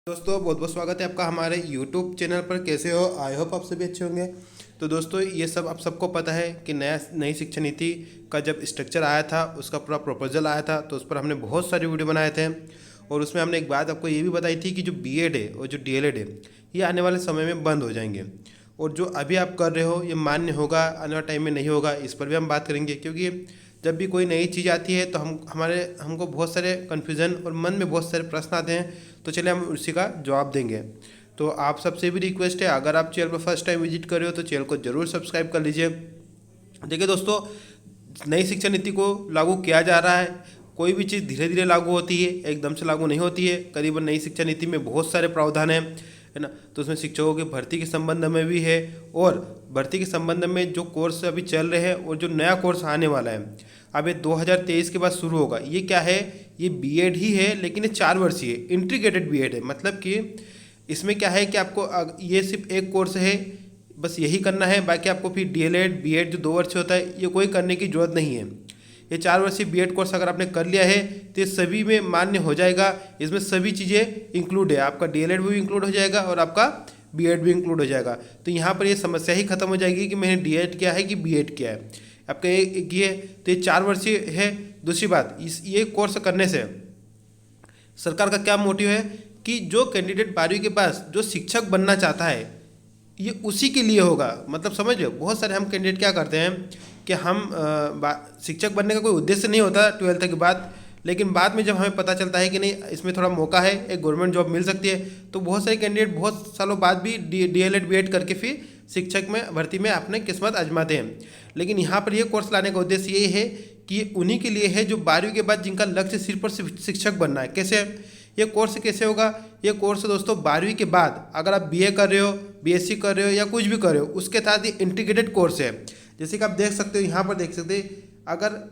दोस्तों बहुत बहुत स्वागत है आपका हमारे YouTube चैनल पर। कैसे हो? आई होप आप सभी अच्छे होंगे। तो दोस्तों ये सब आप सबको पता है कि नई शिक्षा नीति का जब स्ट्रक्चर आया था, उसका पूरा प्रपोजल आया था, तो उस पर हमने बहुत सारे वीडियो बनाए थे। और उसमें हमने एक बात आपको ये भी बताई थी कि जो बीएड है और जो डीएलएड है, ये आने वाले समय में बंद हो जाएंगे। और जो अभी आप कर रहे हो ये मान्य होगा, आने वाले टाइम में नहीं होगा, इस पर भी हम बात करेंगे। क्योंकि जब भी कोई नई चीज़ आती है तो हमको बहुत सारे कन्फ्यूज़न और मन में बहुत सारे प्रश्न आते हैं। तो चलिए हम उसी का जवाब देंगे। तो आप सबसे भी रिक्वेस्ट है, अगर आप चैनल पर फर्स्ट टाइम विजिट कर रहे हो तो चैनल को जरूर सब्सक्राइब कर लीजिए। देखिए दोस्तों, नई शिक्षा नीति को लागू किया जा रहा है। कोई भी चीज़ धीरे धीरे लागू होती है, एकदम से लागू नहीं होती है। करीबन नई शिक्षा नीति में बहुत सारे प्रावधान हैं, है ना। तो उसमें शिक्षकों की भर्ती के संबंध में भी है, और भर्ती के संबंध में जो कोर्स अभी चल रहे हैं और जो नया कोर्स आने वाला है अब ये 2023 के बाद शुरू होगा। ये क्या है? ये बीएड ही है, लेकिन ये 4 वर्षीय इंटीग्रेटेड बीएड है। मतलब कि इसमें क्या है कि आपको ये सिर्फ एक कोर्स है, बस यही करना है। बाकी आपको फिर डीएलएड बीएड जो 2 वर्ष होता है, ये कोई करने की जरूरत नहीं है। ये 4 वर्षीय बीएड कोर्स अगर आपने कर लिया है तो ये सभी में मान्य हो जाएगा। इसमें सभी चीज़ें इंक्लूड है, आपका डीएलएड भी इंक्लूड हो जाएगा और आपका बीएड भी इंक्लूड हो जाएगा। तो यहाँ पर ये समस्या ही खत्म हो जाएगी कि मैंने डीएड किया है कि बीएड किया है। आपका ये तो ये 4 वर्षीय है। दूसरी बात, ये कोर्स करने से सरकार का क्या मोटिव है कि जो कैंडिडेट 12वीं के पास जो शिक्षक बनना चाहता है, ये उसी के लिए होगा। मतलब समझ लो, बहुत सारे हम कैंडिडेट क्या करते हैं कि हम शिक्षक बनने का कोई उद्देश्य नहीं होता 12th के बाद, लेकिन बाद में जब हमें पता चलता है कि नहीं, इसमें थोड़ा मौका है, एक गवर्नमेंट जॉब मिल सकती है, तो बहुत सारे कैंडिडेट बहुत सालों बाद भी डीएलएड बीएड करके फिर शिक्षक में भर्ती में अपने किस्मत आजमाते हैं। लेकिन यहाँ पर ये कोर्स लाने का उद्देश्य ये है कि ये उन्हीं के लिए है जो 12वीं के बाद जिनका लक्ष्य सिर्फ और सिर्फ शिक्षक बनना है। कैसे ये कोर्स कैसे होगा? ये कोर्स दोस्तों 12वीं के बाद अगर आप बीए कर रहे हो, बीएससी कर रहे हो या कुछ भी कर रहे हो, उसके साथ ये इंटीग्रेटेड कोर्स है। जैसे कि आप देख सकते हो, यहाँ पर देख सकते हैं, अगर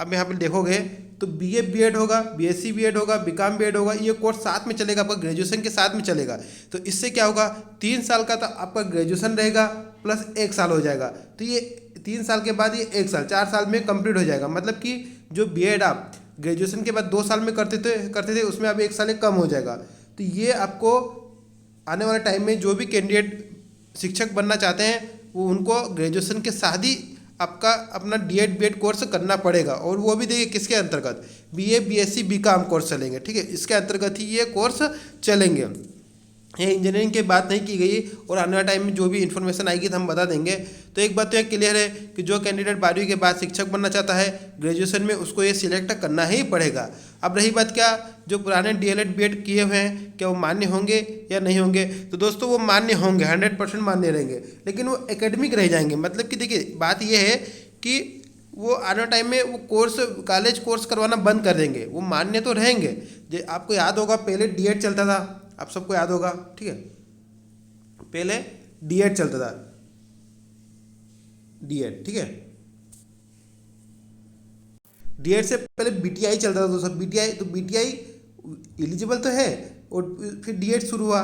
अब यहाँ पर देखोगे तो बीए बीएड होगा, बीएससी बीएड होगा, बीकॉम बीएड होगा। ये कोर्स साथ में चलेगा, आपका ग्रेजुएशन के साथ में चलेगा। तो इससे क्या होगा, 3 साल का तो आपका ग्रेजुएशन रहेगा प्लस 1 साल हो जाएगा। तो ये 3 साल के बाद ये 1 साल, 4 साल में कंप्लीट हो जाएगा। मतलब कि जो बीएड आप ग्रेजुएशन के बाद 2 साल में करते थे उसमें अब 1 साल कम हो जाएगा। तो ये आपको आने वाले टाइम में जो भी कैंडिडेट शिक्षक बनना चाहते हैं, वो उनको ग्रेजुएशन के साथ ही आपका अपना डीएड बीएड कोर्स करना पड़ेगा। और वो भी देखिए किसके अंतर्गत, बीए बीएससी बीकॉम कोर्स चलेंगे, ठीक है, इसके अंतर्गत ही ये कोर्स चलेंगे। ये इंजीनियरिंग की बात नहीं की गई, और आने वाले टाइम में जो भी इन्फॉर्मेशन आएगी तो हम बता देंगे। तो एक बात तो ये क्लियर है कि जो कैंडिडेट 12वीं के बाद शिक्षक बनना चाहता है ग्रेजुएशन में, उसको ये सिलेक्ट करना ही पड़ेगा। अब रही बात, क्या जो पुराने डीएलएड बीएड किए हुए हैं क्या वो मान्य होंगे या नहीं होंगे? तो दोस्तों वो मान्य होंगे, 100% मान्य रहेंगे, लेकिन वो एकेडमिक रह जाएंगे। मतलब कि देखिए बात ये है कि वो आने वाले टाइम में वो कोर्स, कॉलेज कोर्स करवाना बंद कर देंगे। वो मान्य तो रहेंगे। जो आपको याद होगा, पहले डीएड चलता था, आप सबको याद होगा, ठीक है, पहले डीएड चलता था, डीएड, ठीक है। डीएड से पहले बीटीआई चलता था दोस्तों, बीटीआई। तो बीटीआई एलिजिबल तो है, और फिर डीएड शुरू हुआ,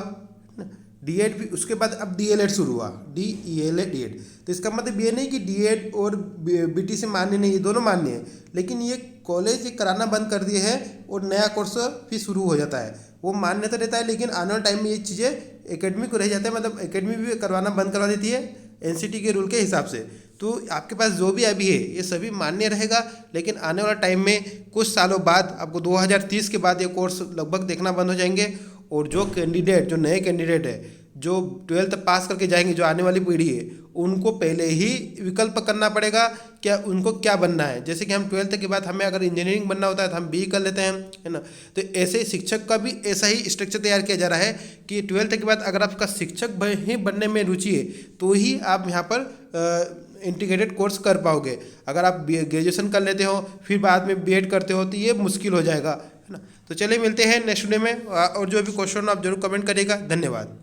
डीएड भी, उसके बाद अब डीएलएड शुरू हुआ, डीएलएड डीएड। तो इसका मतलब ये नहीं कि डीएड और बीटी से मान्य नहीं, ये दोनों मान्य है, लेकिन ये कॉलेज कराना बंद कर दिए हैं और नया कोर्स फिर शुरू हो जाता है। वो मान्य तो रहता है, लेकिन आने वाले टाइम में ये चीज़ें एकेडमिक रह जाता है। मतलब एकेडमी भी करवाना बंद करवा देती है एनसीटी के रूल के हिसाब से। तो आपके पास जो भी अभी है ये सभी मान्य रहेगा, लेकिन आने वाला टाइम में कुछ सालों बाद आपको 2030 के बाद ये कोर्स लगभग देखना बंद हो जाएंगे। और जो कैंडिडेट, जो नए कैंडिडेट है, जो 12th पास करके जाएंगे, जो आने वाली पीढ़ी है, उनको पहले ही विकल्प करना पड़ेगा क्या उनको क्या बनना है। जैसे कि हम 12th के बाद हमें अगर इंजीनियरिंग बनना होता है तो हम बी कर लेते हैं, है ना। तो ऐसे शिक्षक का भी ऐसा ही स्ट्रक्चर तैयार किया जा रहा है कि 12th के बाद अगर आपका शिक्षक ही बनने में रुचि है तो ही आप यहाँ पर इंटीग्रेटेड कोर्स कर पाओगे। अगर आप ग्रेजुएशन कर लेते हो फिर बाद में बीएड करते हो तो ये मुश्किल हो जाएगा, है ना। तो चलिए मिलते हैं नेक्स्ट वीडियो में, और जो भी क्वेश्चन आप जरूर कमेंट करिएगा। धन्यवाद।